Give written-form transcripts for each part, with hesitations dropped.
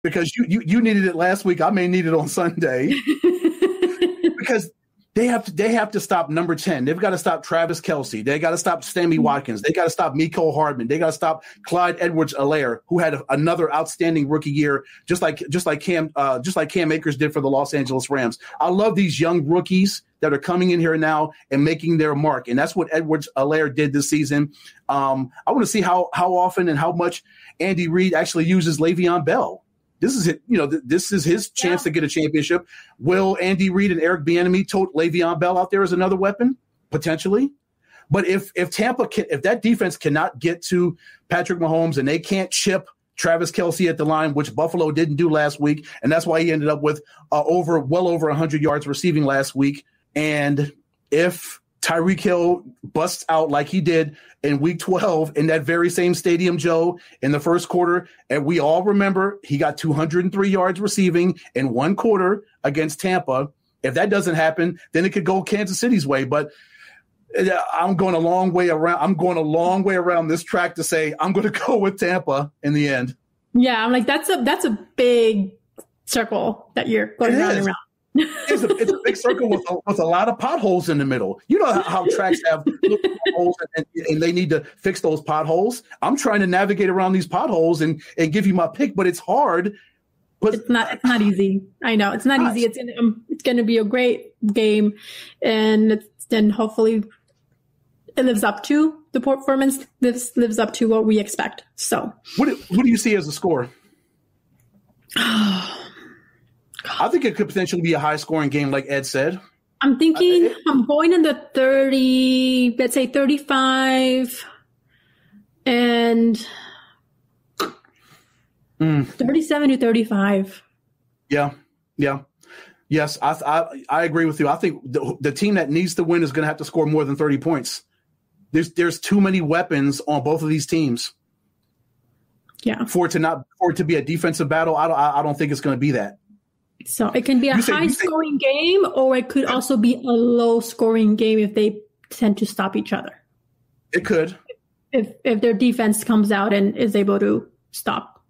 because you needed it last week. I may need it on Sunday because they have to stop number 10. They've got to stop Travis Kelce. They got to stop Sammy Watkins. They got to stop Mecole Hardman. They got to stop Clyde Edwards-Helaire, who had another outstanding rookie year, just like Cam Akers did for the Los Angeles Rams. I love these young rookies that are coming in here now and making their mark, and that's what Edwards-Helaire did this season. I want to see how often and how much Andy Reid actually uses Le'Veon Bell. This is it. This is his chance to get a championship. Will Andy Reid and Eric Bieniemy tote Le'Veon Bell out there as another weapon? Potentially. But if that defense cannot get to Patrick Mahomes and they can't chip Travis Kelce at the line, which Buffalo didn't do last week, and that's why he ended up with well over 100 yards receiving last week. And if Tyreek Hill busts out like he did in week 12 in that very same stadium, Joe, in the first quarter, and we all remember he got 203 yards receiving in one quarter against Tampa. If that doesn't happen, then it could go Kansas City's way. But I'm going a long way around this track to say I'm going to go with Tampa in the end. Yeah, I'm like, that's a big circle that you're going round and round. It's a big circle with a lot of potholes in the middle. You know how tracks have little potholes and they need to fix those potholes. I'm trying to navigate around these potholes and give you my pick, but it's hard. But it's not easy. I know it's not easy. It's going to be a great game, and then hopefully it lives up to the performance. This lives up to what we expect. So, what do you see as a score? I think it could potentially be a high-scoring game, like Ed said. I'm thinking I'm going in the 30, let's say 35, and 37 to 35. Yeah. Yes, I agree with you. I think the team that needs to win is going to have to score more than 30 points. There's too many weapons on both of these teams. Yeah. For it to be a defensive battle, I don't think it's going to be that. So it can be a high-scoring game, or it could also be a low-scoring game if they tend to stop each other. It could. If their defense comes out and is able to stop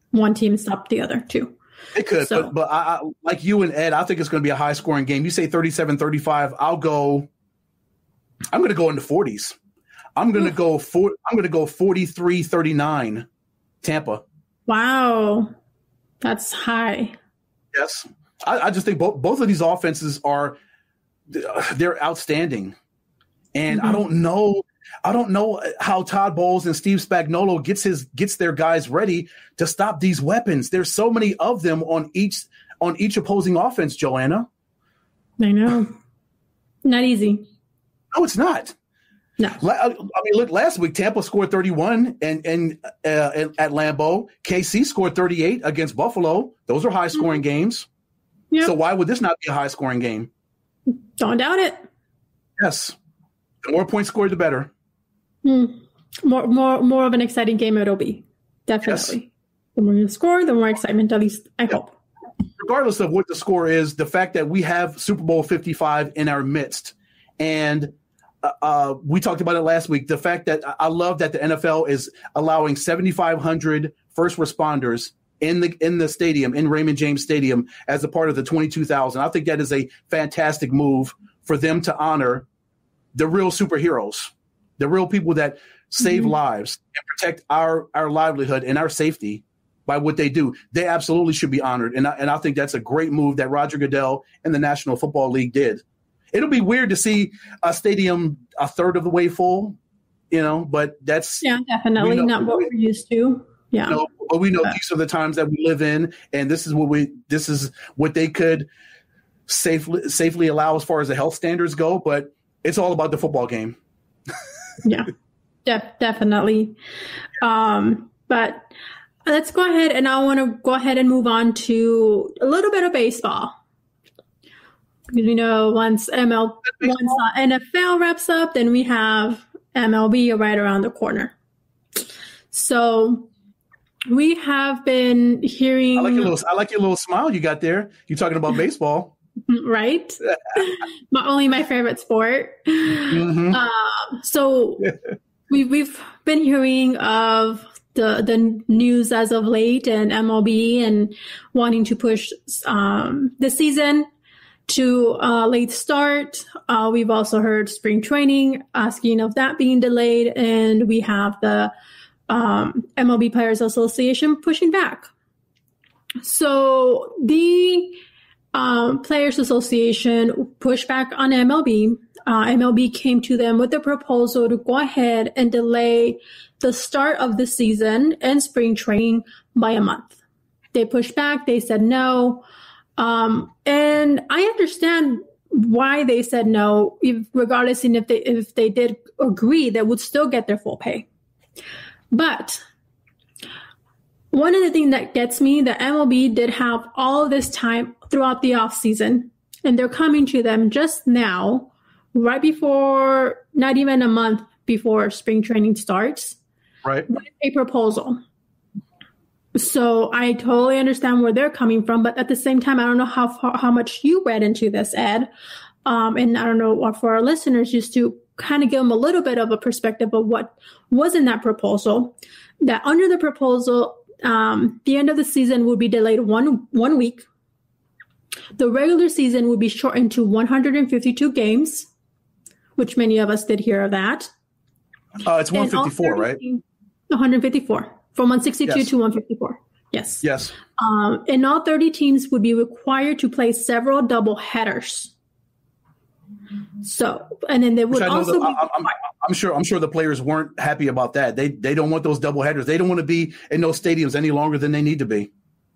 one team and stop the other too. It could, so, but I, like you and Ed, I think it's going to be a high-scoring game. You say 37-35. I'm going to go in the 40s. I'm going to go 43-39 Tampa. Wow. That's high. Yes. I just think both of these offenses they're outstanding. And I don't know how Todd Bowles and Steve Spagnuolo gets their guys ready to stop these weapons. There's so many of them on each opposing offense, Joanna. I know. Not easy. No, it's not. No. I mean, look, last week Tampa scored 31 and at Lambeau. KC scored 38 against Buffalo. Those are high-scoring games. Yep. So why would this not be a high-scoring game? Don't doubt it. Yes. The more points scored, the better. More of an exciting game it'll be. Definitely. Yes. The more you score, the more excitement, at least I hope. Regardless of what the score is, the fact that we have Super Bowl 55 in our midst, and we talked about it last week. The fact that I love that the NFL is allowing 7,500 first responders in the stadium, in Raymond James Stadium, as a part of the 22,000. I think that is a fantastic move for them to honor the real superheroes, the real people that save lives and protect our livelihood and our safety by what they do. They absolutely should be honored. And I think that's a great move that Roger Goodell and the National Football League did. It'll be weird to see a stadium a third of the way full, but that's definitely not what we're used to. Yeah. But we know these are the times that we live in, and this is what they could safely allow as far as the health standards go, but it's all about the football game. Yeah. Definitely. But let's go ahead, and I want to go ahead and move on to a little bit of baseball. Once NFL wraps up, then we have MLB right around the corner. So we have been hearing. I like your little smile you got there. You're talking about baseball, right? Only my favorite sport. Mm-hmm. So we've been hearing of the news as of late and MLB and wanting to push the season to a late start. We've also heard spring training asking of that being delayed, and we have the MLB Players Association pushing back. So the Players Association pushed back on MLB. MLB came to them with a proposal to go ahead and delay the start of the season and spring training by a month. They pushed back. They said no. And I understand why they said no, regardless, and if they did agree, they would still get their full pay. But one of the things that gets me, the MLB did have all this time throughout the off season, and they're coming to them just now, right before, not even a month before spring training starts, right, with a proposal. So I totally understand where they're coming from, but at the same time, I don't know how much you read into this, Ed, and I don't know for our listeners, just to kind of give them a little bit of a perspective of what was in that proposal. That under the proposal, the end of the season would be delayed one week. The regular season would be shortened to 152 games, which many of us did hear of that. It's 154, right? 154. From 162 yes. to 154. Yes. Yes. And all 30 teams would be required to play several double headers. So, and then they would also be I'm sure the players weren't happy about that. They don't want those double headers. They don't want to be in those stadiums any longer than they need to be.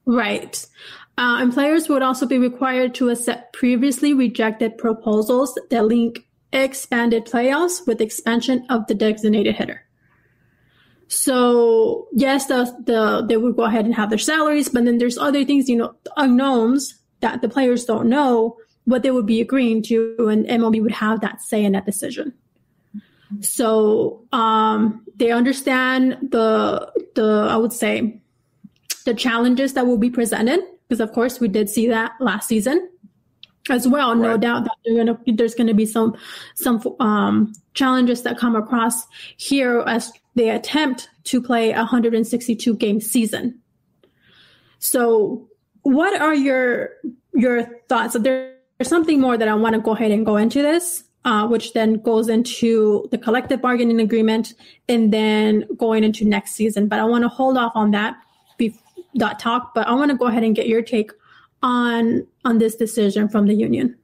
Right. And players would also be required to accept previously rejected proposals that link expanded playoffs with expansion of the designated hitter. So yes, they would go ahead and have their salaries, but then there's other things, unknowns that the players don't know what they would be agreeing to, and MLB would have that say in that decision. So they understand the I would say the challenges that will be presented, because of course we did see that last season as well. Right. No doubt that there's going to be some challenges that come across here as they attempt to play a 162 game season. So what are your thoughts? There's something more that I want to go ahead and go into this, which then goes into the collective bargaining agreement and then going into next season. But I want to hold off on that talk, but I want to go ahead and get your take on this decision from the union.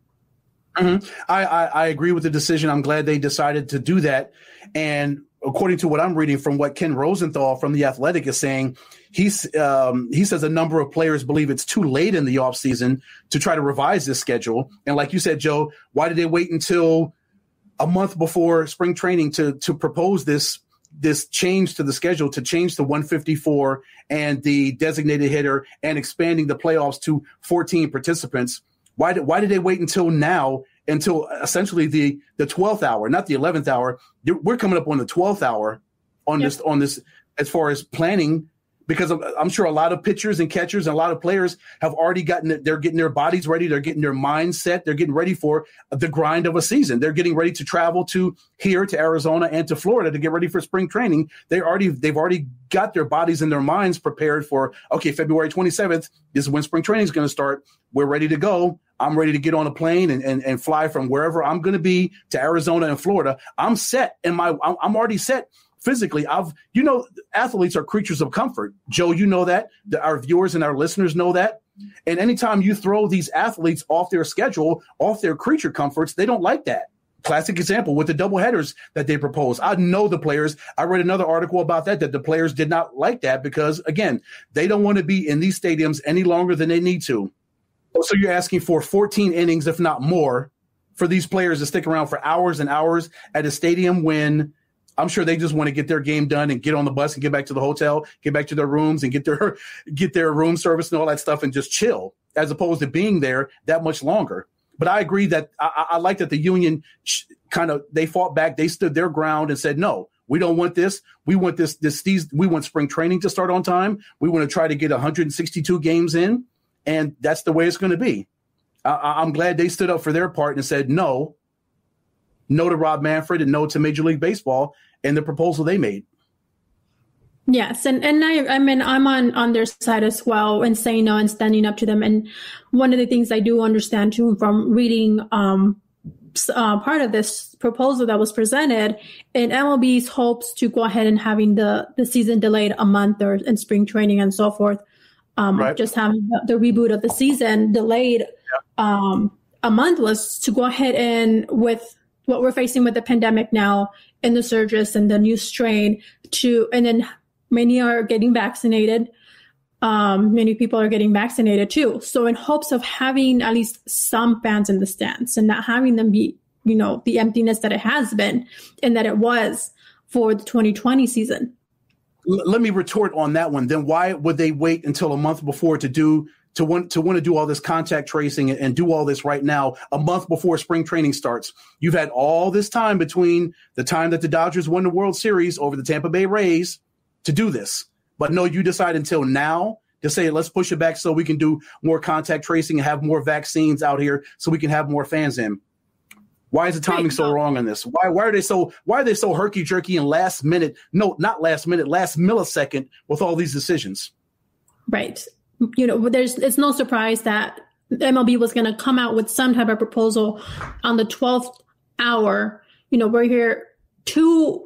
Mm-hmm. I agree with the decision. I'm glad they decided to do that. And according to what I'm reading from what Ken Rosenthal from The Athletic is saying, he says a number of players believe it's too late in the offseason to try to revise this schedule. And like you said, Joe, why did they wait until a month before spring training to propose this change to the schedule, to change the 154 and the designated hitter and expanding the playoffs to 14 participants? Why did they wait until now, until essentially the 12th hour, not the 11th hour? We're coming up on the 12th hour on this as far as planning, because I'm sure a lot of pitchers and catchers and a lot of players have already they're getting their bodies ready. They're getting their minds set. They're getting ready for the grind of a season. They're getting ready to travel to Arizona and to Florida to get ready for spring training. They've already got their bodies and their minds prepared for, okay, February 27th, this is when spring training is going to start. We're ready to go. I'm ready to get on a plane and fly from wherever I'm going to be to Arizona and Florida. I'm set I'm already set physically. Athletes are creatures of comfort. Joe, you know that. Our viewers and our listeners know that. And anytime you throw these athletes off their schedule, off their creature comforts, they don't like that. Classic example with the double headers that they propose. I know the players. I read another article about that the players did not like that because, again, they don't want to be in these stadiums any longer than they need to. So you're asking for 14 innings, if not more, for these players to stick around for hours and hours at a stadium when I'm sure they just want to get their game done and get on the bus and get back to the hotel, get back to their rooms and get their room service and all that stuff and just chill, as opposed to being there that much longer. But I agree that I like that the union they fought back. They stood their ground and said, no, we don't want this. We want we want spring training to start on time. We want to try to get 162 games in. And that's the way it's going to be. I'm glad they stood up for their part and said no to Rob Manfred and no to Major League Baseball and the proposal they made. Yes, and I mean I'm on their side as well and saying no and standing up to them. And one of the things I do understand too from reading part of this proposal that was presented, in MLB's hopes to go ahead and having the season delayed a month or in spring training and so forth, Right. just having the reboot of the season delayed a month was to go ahead and with what we're facing with the pandemic now and the surges and the new strain and then many are getting vaccinated. Many people are getting vaccinated too. So in hopes of having at least some fans in the stands and not having them be, the emptiness that it has been and that it was for the 2020 season. Let me retort on that one. Then why would they wait until a month before to want to do all this contact tracing and do all this right now, a month before spring training starts? You've had all this time between the time that the Dodgers won the World Series over the Tampa Bay Rays to do this. But no, you decide until now to say, let's push it back so we can do more contact tracing and have more vaccines out here so we can have more fans in. Why is the timing so wrong on this? Why are they so herky jerky and last millisecond with all these decisions? Right. It's no surprise that MLB was going to come out with some type of proposal on the 12th hour. We're here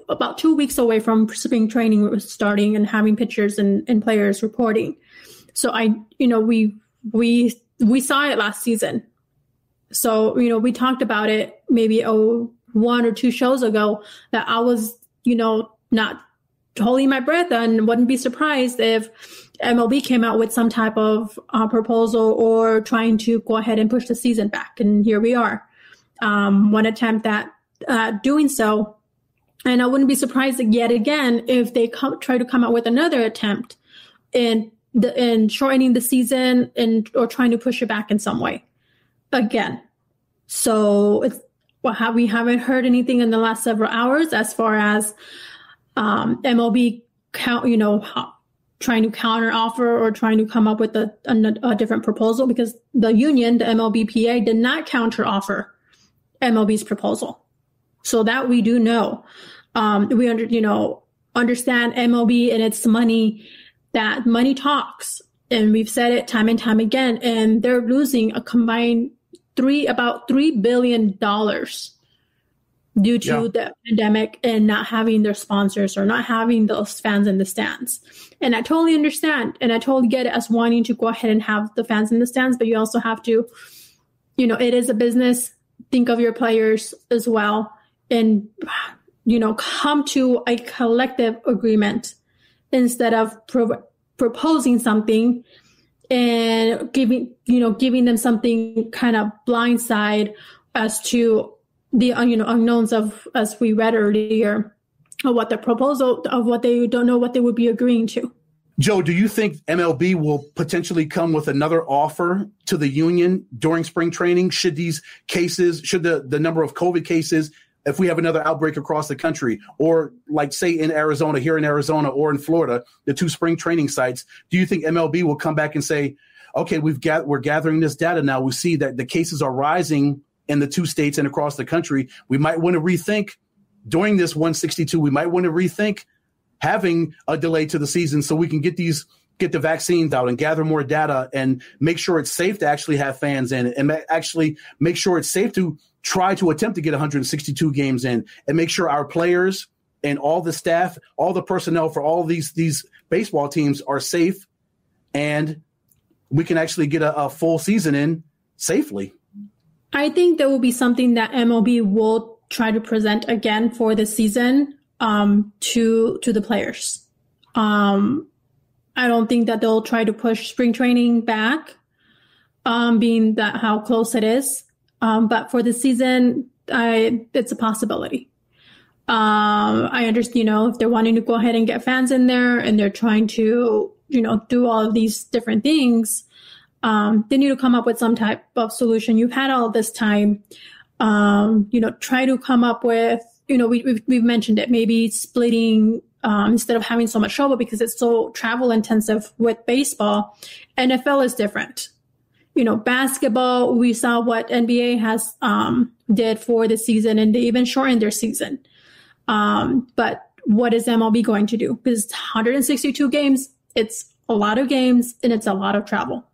about 2 weeks away from spring training starting and having pitchers and players reporting. So we saw it last season. So, we talked about it maybe 1 or 2 shows ago that I was, not holding my breath and wouldn't be surprised if MLB came out with some type of proposal or trying to go ahead and push the season back. And here we are. One attempt at doing so. And I wouldn't be surprised yet again if they try to come out with another attempt in shortening the season or trying to push it back in some way again. So we haven't heard anything in the last several hours as far as MLB trying to counter offer or trying to come up with a different proposal, because the union, the MLBPA, did not counter offer MLB's proposal. So that we do know. We understand MLB and its money, that money talks. And we've said it time and time again, and they're losing a combined about $3 billion due to the pandemic and not having their sponsors or not having those fans in the stands. And I totally understand. And I totally get it as wanting to go ahead and have the fans in the stands, but you also have to, it is a business. Think of your players as well. And, come to a collective agreement instead of proposing something and giving them something kind of blindside as to the, unknowns of, as we read earlier, of what the proposal of what they don't know what they would be agreeing to. Joe, do you think MLB will potentially come with another offer to the union during spring training? Should the number of COVID cases, if we have another outbreak across the country, or like say here in Arizona or in Florida, the 2 spring training sites, do you think MLB will come back and say, okay, we're gathering this data now. We see that the cases are rising in the 2 states and across the country. We might want to rethink during this 162. We might want to rethink having a delay to the season so we can get the vaccines out and gather more data and make sure it's safe to actually have fans in and actually make sure it's safe to try to attempt to get 162 games in, and make sure our players and all the staff, all the personnel for all these baseball teams are safe, and we can actually get a full season in safely. I think there will be something that MLB will try to present again for the season to the players. I don't think that they'll try to push spring training back, being that how close it is. But for the season, it's a possibility. I understand, if they're wanting to go ahead and get fans in there and they're trying to, do all of these different things, they need to come up with some type of solution. You've had all this time, try to come up with, we've mentioned it, maybe splitting, instead of having so much trouble because it's so travel intensive with baseball. NFL is different. Basketball, we saw what NBA has did for the season, and they even shortened their season. But what is MLB going to do? Because it's 162 games. It's a lot of games and it's a lot of travel.